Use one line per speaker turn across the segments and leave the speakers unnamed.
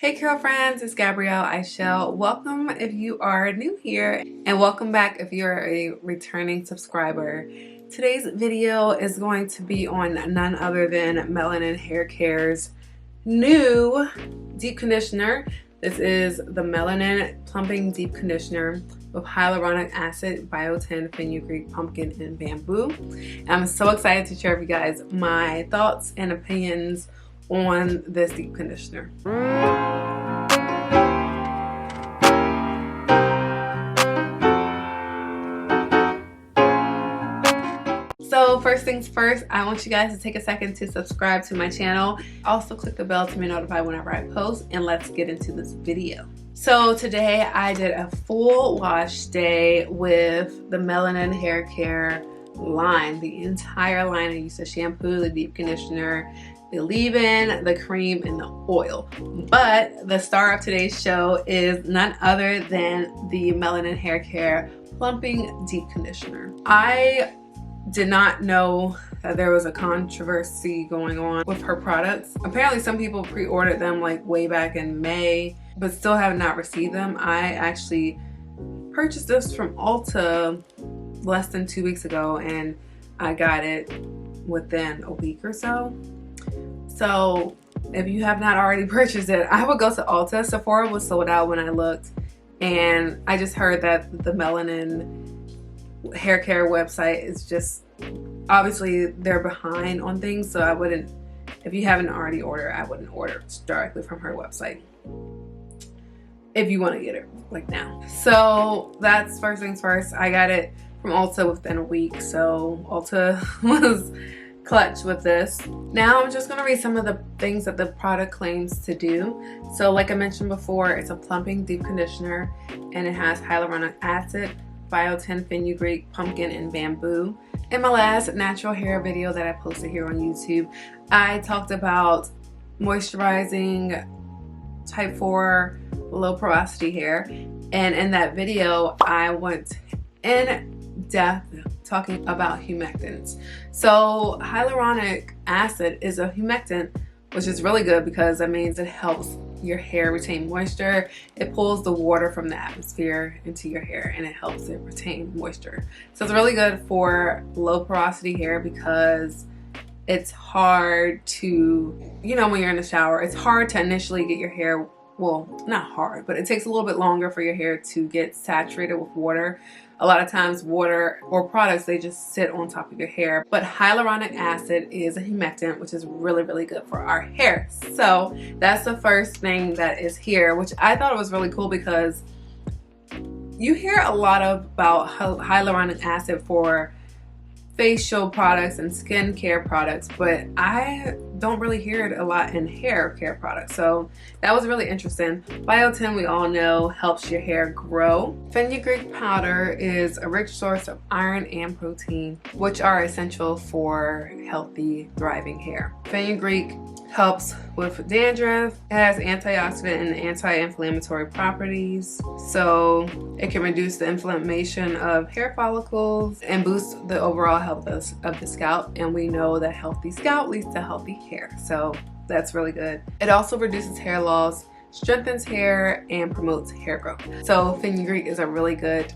Hey girlfriends, it's Gabrielle Ishell. Welcome if you are new here, and welcome back if you're a returning subscriber. Today's video is going to be on none other than Melanin Haircare's new deep conditioner. This is the Melanin Plumping Deep Conditioner with hyaluronic acid, biotin, fenugreek, pumpkin, and bamboo. And I'm so excited to share with you guys my thoughts and opinions on this deep conditioner. So first things first, I want you guys to take a second to subscribe to my channel. Also click the bell to be notified whenever I post, and let's get into this video. So today I did a full wash day with the Melanin Haircare line, the entire line. I used the shampoo, the deep conditioner, the leave-in, the cream, and the oil. But the star of today's show is none other than the Melanin Haircare Plumping Deep Conditioner. I did not know that there was a controversy going on with her products. Apparently some people pre-ordered them like way back in May, but still have not received them. I actually purchased this from Ulta less than 2 weeks ago, and I got it within a week or so. So if you have not already purchased it, I would go to Ulta. Sephora was sold out when I looked, and I just heard that the Melanin Haircare website is just, obviously they're behind on things, so I wouldn't, if you haven't already ordered, I wouldn't order directly from her website if you want to get it like now. So that's first things first. I got it from Ulta within a week, so Ulta was clutch with this. Now I'm just going to read some of the things that the product claims to do. So like I mentioned before, it's a plumping deep conditioner, and it has hyaluronic acid, biotin, fenugreek, pumpkin, and bamboo. In my last natural hair video that I posted here on YouTube, I talked about moisturizing type 4 low porosity hair, and in that video I went in depth talking about humectants. So hyaluronic acid is a humectant, which is really good because that means it helps your hair retain moisture. It pulls the water from the atmosphere into your hair, and it helps it retain moisture. So it's really good for low porosity hair because it's hard to, you know, when you're in the shower, it's hard to initially get your hair, well, not hard, but it takes a little bit longer for your hair to get saturated with water. A lot of times water or products, they just sit on top of your hair. But hyaluronic acid is a humectant, which is really, really good for our hair. So that's the first thing that is here, which I thought was really cool because you hear a lot about hyaluronic acid for facial products and skincare products, but I don't really hear it a lot in hair care products. So that was really interesting. Biotin, we all know, helps your hair grow. Fenugreek powder is a rich source of iron and protein, which are essential for healthy, thriving hair. Fenugreek helps with dandruff. It has antioxidant and anti-inflammatory properties, so it can reduce the inflammation of hair follicles and boost the overall health of the scalp, and we know that healthy scalp leads to healthy hair, so that's really good. It also reduces hair loss, strengthens hair, and promotes hair growth. So fenugreek is a really good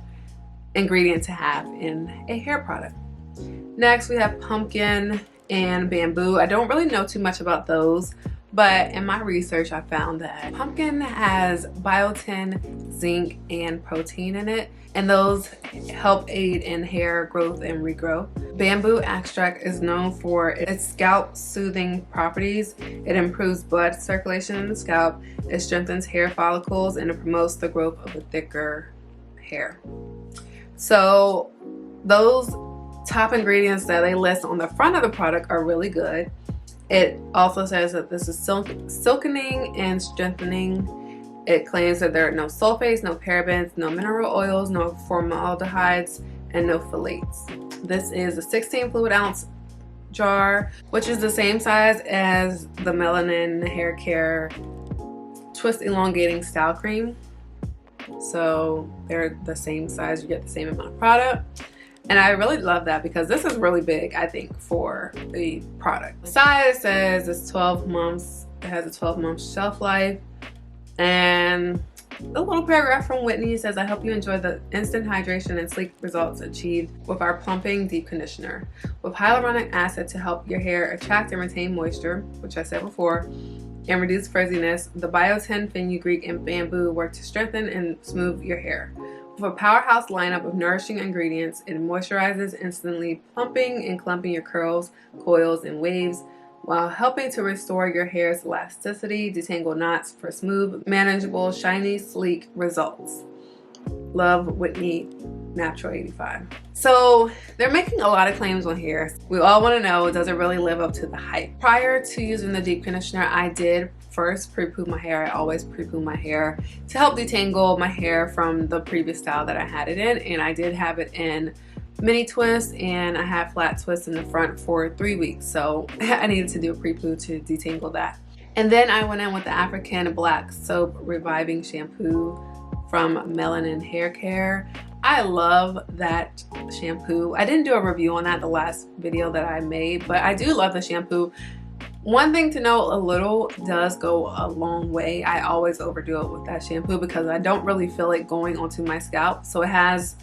ingredient to have in a hair product. Next we have pumpkin and bamboo. I don't really know too much about those, but in my research I found that pumpkin has biotin, zinc, and protein in it, and those help aid in hair growth and regrowth. Bamboo extract is known for its scalp soothing properties. It improves blood circulation in the scalp, it strengthens hair follicles, and it promotes the growth of a thicker hair. So those top ingredients that they list on the front of the product are really good. It also says that this is silkening and strengthening. It claims that there are no sulfates, no parabens, no mineral oils, no formaldehydes, and no phthalates. This is a 16 fluid ounce jar, which is the same size as the Melanin Haircare Twist Elongating Style Cream. So they're the same size, you get the same amount of product. And I really love that because this is really big, I think, for the product. The size says it's 12 months. It has a 12-month shelf life. And a little paragraph from Whitney says, I hope you enjoy the instant hydration and sleek results achieved with our Plumping Deep Conditioner. With hyaluronic acid to help your hair attract and retain moisture, which I said before, and reduce frizziness, the biotin, fenugreek, and bamboo work to strengthen and smooth your hair. With a powerhouse lineup of nourishing ingredients, it moisturizes, instantly plumping and clumping your curls, coils, and waves, while helping to restore your hair's elasticity, detangle knots for smooth, manageable, shiny, sleek results. Love, Whitney, Natural 85. So they're making a lot of claims on here. We all want to know, does it really live up to the hype? Prior to using the deep conditioner, I did first pre-poo my hair. I always pre-poo my hair to help detangle my hair from the previous style that I had it in, and I did have it in mini twist, and I had flat twist in the front for 3 weeks, so I needed to do a pre-poo to detangle that. And then I went in with the African Black Soap Reviving Shampoo from Melanin Haircare. I love that shampoo. I didn't do a review on that the last video that I made, but I do love the shampoo. One thing to know, a little does go a long way. I always overdo it with that shampoo because I don't really feel it going onto my scalp. So it has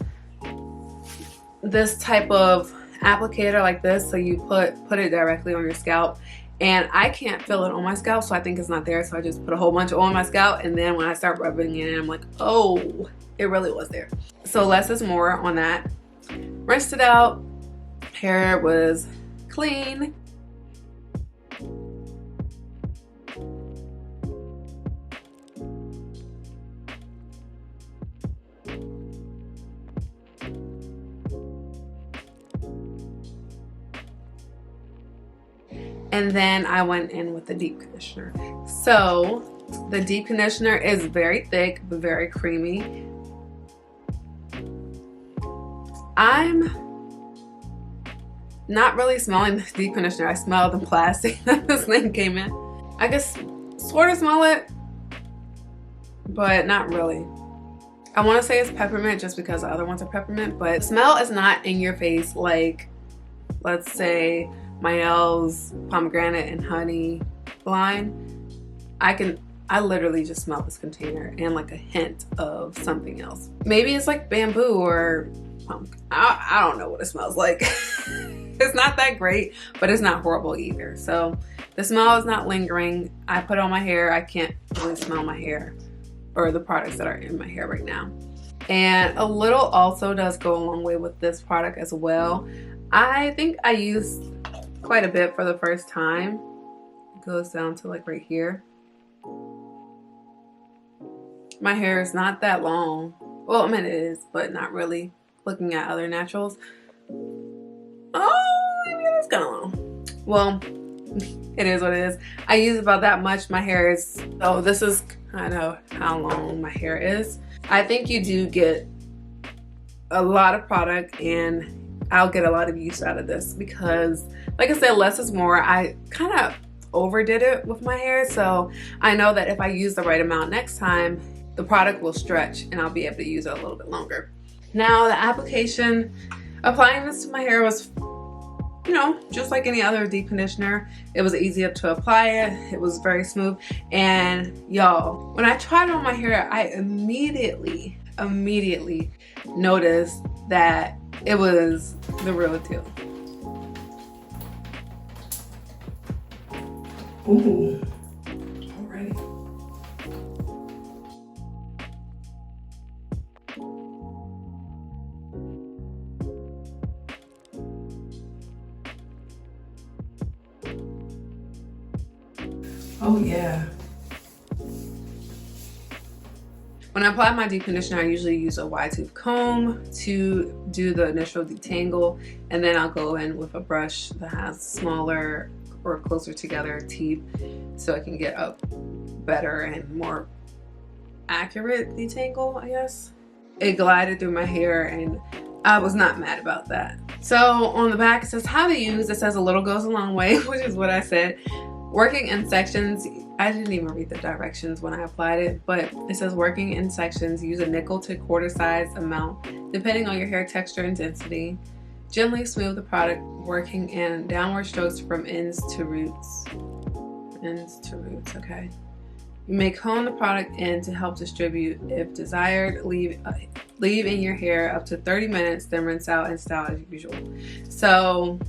this type of applicator like this, so you put it directly on your scalp, and I can't feel it on my scalp, so I think it's not there, so I just put a whole bunch on my scalp, and then when I start rubbing it in, I'm like, oh, it really was there. So less is more on that. Rinsed it out, hair was clean. And then I went in with the deep conditioner. So the deep conditioner is very thick but very creamy. I'm not really smelling the deep conditioner. I smell the plastic that this thing came in. I guess sort of smell it, but not really. I want to say it's peppermint just because the other ones are peppermint, but the smell is not in your face like, let's say, Mayel's pomegranate and honey line. I literally just smell this container and like a hint of something else. Maybe it's like bamboo or pumpkin. I don't know what it smells like. It's not that great, but it's not horrible either. So the smell is not lingering. I put it on my hair. I can't really smell my hair or the products that are in my hair right now. And a little also does go a long way with this product as well. I think I used quite a bit for the first time. It goes down to like right here. My hair is not that long. Well, I mean it is, but not really. Looking at other naturals. Oh, maybe it's kind of long. Well, it is what it is. I use about that much. My hair is, oh, this is kind of how long my hair is. I think you do get a lot of product, and I'll get a lot of use out of this because, like I said, less is more. I kind of overdid it with my hair, so I know that if I use the right amount next time, the product will stretch and I'll be able to use it a little bit longer. Now the application, applying this to my hair was, you know, just like any other deep conditioner. It was easy to apply it. It was very smooth. And y'all, when I tried it on my hair, I immediately noticed that it was the real deal. Ooh, alright. Oh yeah. When I apply my deep conditioner, I usually use a wide tooth comb to do the initial detangle, and then I'll go in with a brush that has smaller or closer together teeth so I can get a better and more accurate detangle, I guess. It glided through my hair and I was not mad about that. So on the back it says how to use. It says a little goes a long way, which is what I said. Working in sections. I didn't even read the directions when I applied it, but it says working in sections. Use a nickel to quarter size amount depending on your hair texture and density. Gently smooth the product, working in downward strokes from ends to roots. Ends to roots, okay. You may comb the product in to help distribute. If desired, leave in your hair up to 30 minutes, then rinse out and style as usual. So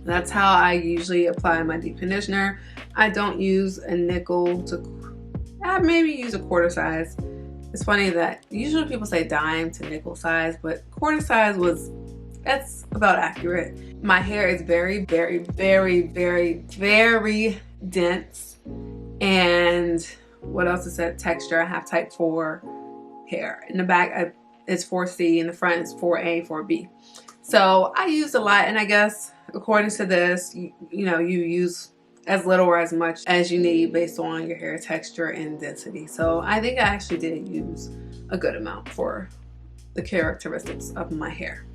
that's how I usually apply my deep conditioner. I don't use a nickel to, I maybe use a quarter size. It's funny that usually people say dime to nickel size, but quarter size that's about accurate. My hair is very, very, very, very, very dense. And what else is that? Texture. I have type 4 hair. In the back it's 4C, in the front it's 4A, 4B. So I use a lot, and I guess according to this, you use as little or as much as you need based on your hair texture and density. So I think I actually did use a good amount for the characteristics of my hair.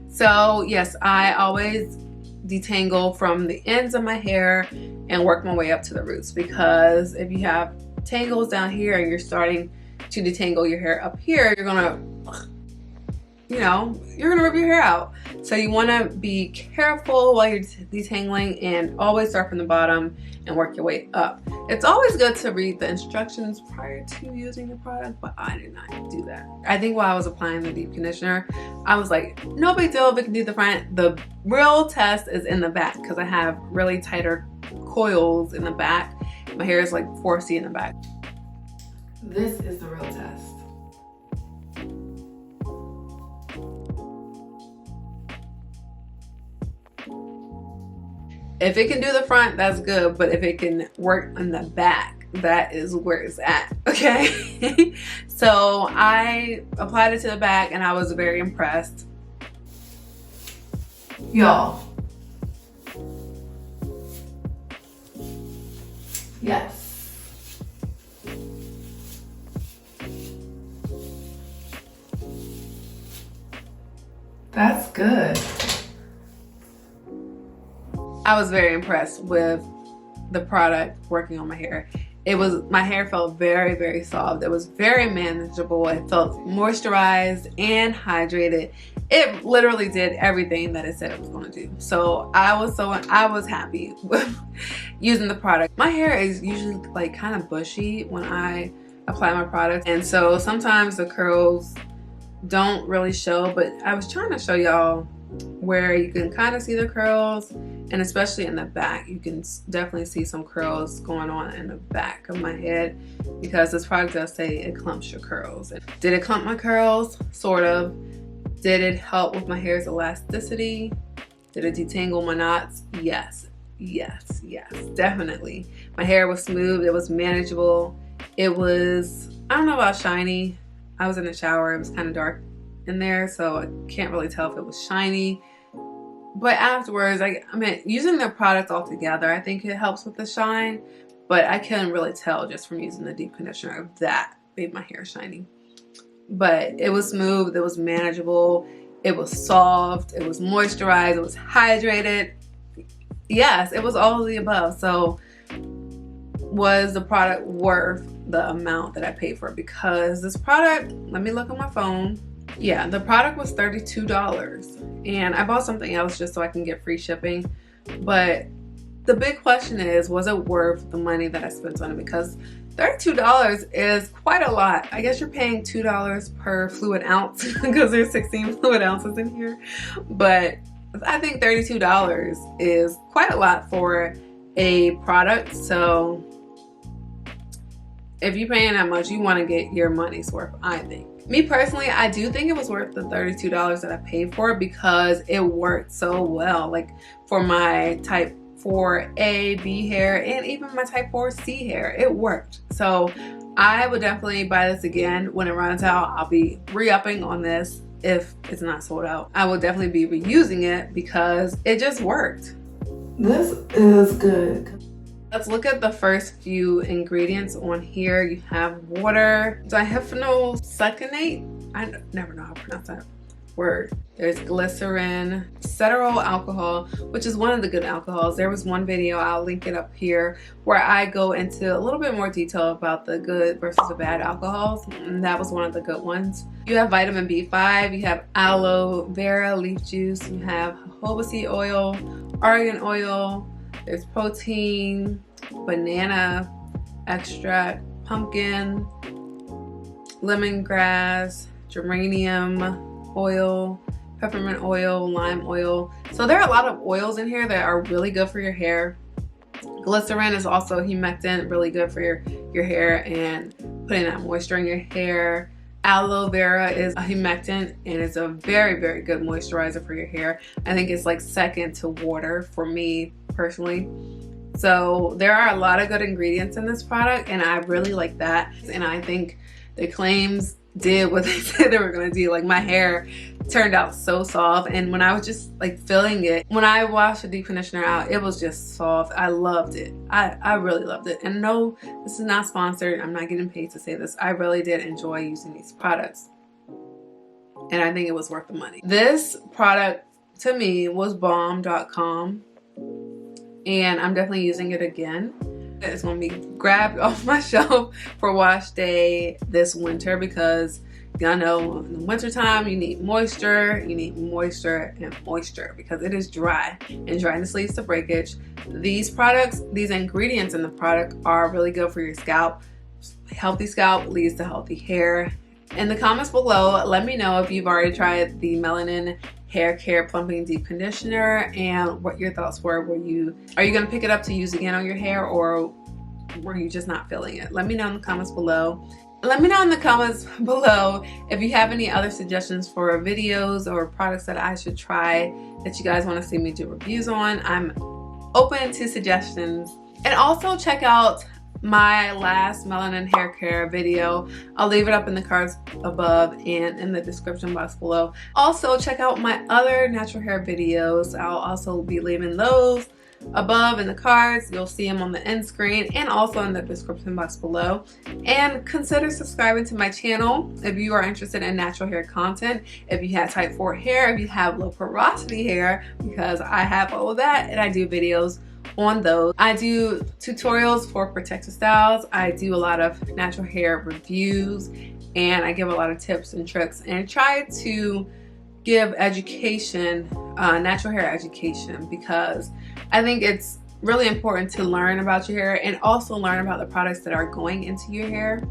So yes, I always detangle from the ends of my hair and work my way up to the roots, because if you have tangles down here and you're starting to detangle your hair up here, you're gonna rip your hair out. So you want to be careful while you're detangling, and always start from the bottom and work your way up. It's always good to read the instructions prior to using the product, but I did not do that. I think while I was applying the deep conditioner, I was like, no big deal if it can do the front. The real test is in the back, because I have really tighter coils in the back. My hair is like 4C in the back. This is the real test. If it can do the front, that's good, but if it can work on the back, that is where it's at, okay? So I applied it to the back and I was very impressed. Y'all. Yes. That's good. I was very impressed with the product working on my hair. My hair felt very, very soft. It was very manageable. It felt moisturized and hydrated. It literally did everything that it said it was going to do. So I was happy with using the product. My hair is usually like kind of bushy when I apply my product, and so sometimes the curls don't really show, but I was trying to show y'all where you can kind of see the curls, and especially in the back you can definitely see some curls going on in the back of my head, because this product does say it clumps your curls. Did it clump my curls? Sort of. Did it help with my hair's elasticity? Did it detangle my knots? Yes, yes, yes, definitely. My hair was smooth. It was manageable. It was, I don't know about shiny. I was in the shower. It was kind of dark in there, so I can't really tell if it was shiny. But afterwards, I mean, using the product all together, I think it helps with the shine, but I couldn't really tell just from using the deep conditioner if that made my hair shiny. But it was smooth, it was manageable, it was soft, it was moisturized, it was hydrated. Yes, it was all of the above. So was the product worth the amount that I paid for it? Because this product, let me look on my phone. Yeah, the product was $32, and I bought something else just so I can get free shipping. But the big question is, was it worth the money that I spent on it? Because $32 is quite a lot. I guess you're paying $2 per fluid ounce because there's 16 fluid ounces in here. But I think $32 is quite a lot for a product. So if you're paying that much, you want to get your money's worth, I think. Me personally, I do think it was worth the $32 that I paid for it, because it worked so well. Like for my type 4A, B hair, and even my type 4C hair, it worked. So I would definitely buy this again when it runs out. I'll be re-upping on this if it's not sold out. I will definitely be reusing it because it just worked. This is good. Let's look at the first few ingredients on here. You have water, diphenylsuccinate. I never know how to pronounce that word. There's glycerin, cetearyl alcohol, which is one of the good alcohols. There was one video, I'll link it up here, where I go into a little bit more detail about the good versus the bad alcohols, and that was one of the good ones. You have vitamin B5, you have aloe vera leaf juice, you have jojoba seed oil, argan oil, there's protein, banana, extract, pumpkin, lemongrass, geranium oil, peppermint oil, lime oil. So there are a lot of oils in here that are really good for your hair. Glycerin is also humectant, really good for your hair and putting that moisture in your hair. Aloe vera is a humectant and it's a very, very good moisturizer for your hair. I think it's like second to water for me personally. So there are a lot of good ingredients in this product and I really like that. And I think the claims did what they said they were going to do. Like my hair turned out so soft, and when I was just like feeling it, when I washed the deep conditioner out, it was just soft. I loved it. I really loved it. And no, this is not sponsored. I'm not getting paid to say this. I really did enjoy using these products and I think it was worth the money. This product to me was bomb.com and I'm definitely using it again. It's going to be grabbed off my shelf for wash day this winter because y'all know in the winter time you need moisture and moisture because it is dry and dryness leads to breakage. These products, these ingredients in the product are really good for your scalp. Healthy scalp leads to healthy hair. In the comments below, let me know if you've already tried the Melanin Haircare Plumping Deep Conditioner and what your thoughts were. Are you going to pick it up to use again on your hair, or were you just not feeling it? Let me know in the comments below. Let me know in the comments below if you have any other suggestions for videos or products that I should try that you guys want to see me do reviews on. I'm open to suggestions. And also check out my last Melanin hair care video. I'll leave it up in the cards above and in the description box below. Also check out my other natural hair videos. I'll also be leaving those above in the cards. You'll see them on the end screen and also in the description box below. And consider subscribing to my channel if you are interested in natural hair content, if you have type 4 hair, if you have low porosity hair, because I have all of that and I do videos on those. I do tutorials for protective styles. I do a lot of natural hair reviews and I give a lot of tips and tricks and try to give education, natural hair education, because I think it's really important to learn about your hair and also learn about the products that are going into your hair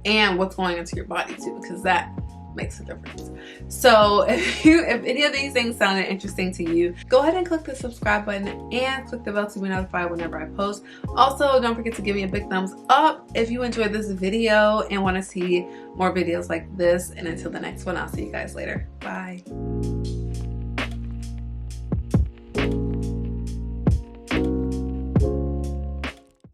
and what's going into your body too, because that makes a difference. So if any of these things sounded interesting to you, go ahead and click the subscribe button and click the bell to be notified whenever I post. Also, don't forget to give me a big thumbs up if you enjoyed this video and want to see more videos like this. And until the next one, I'll see you guys later. Bye.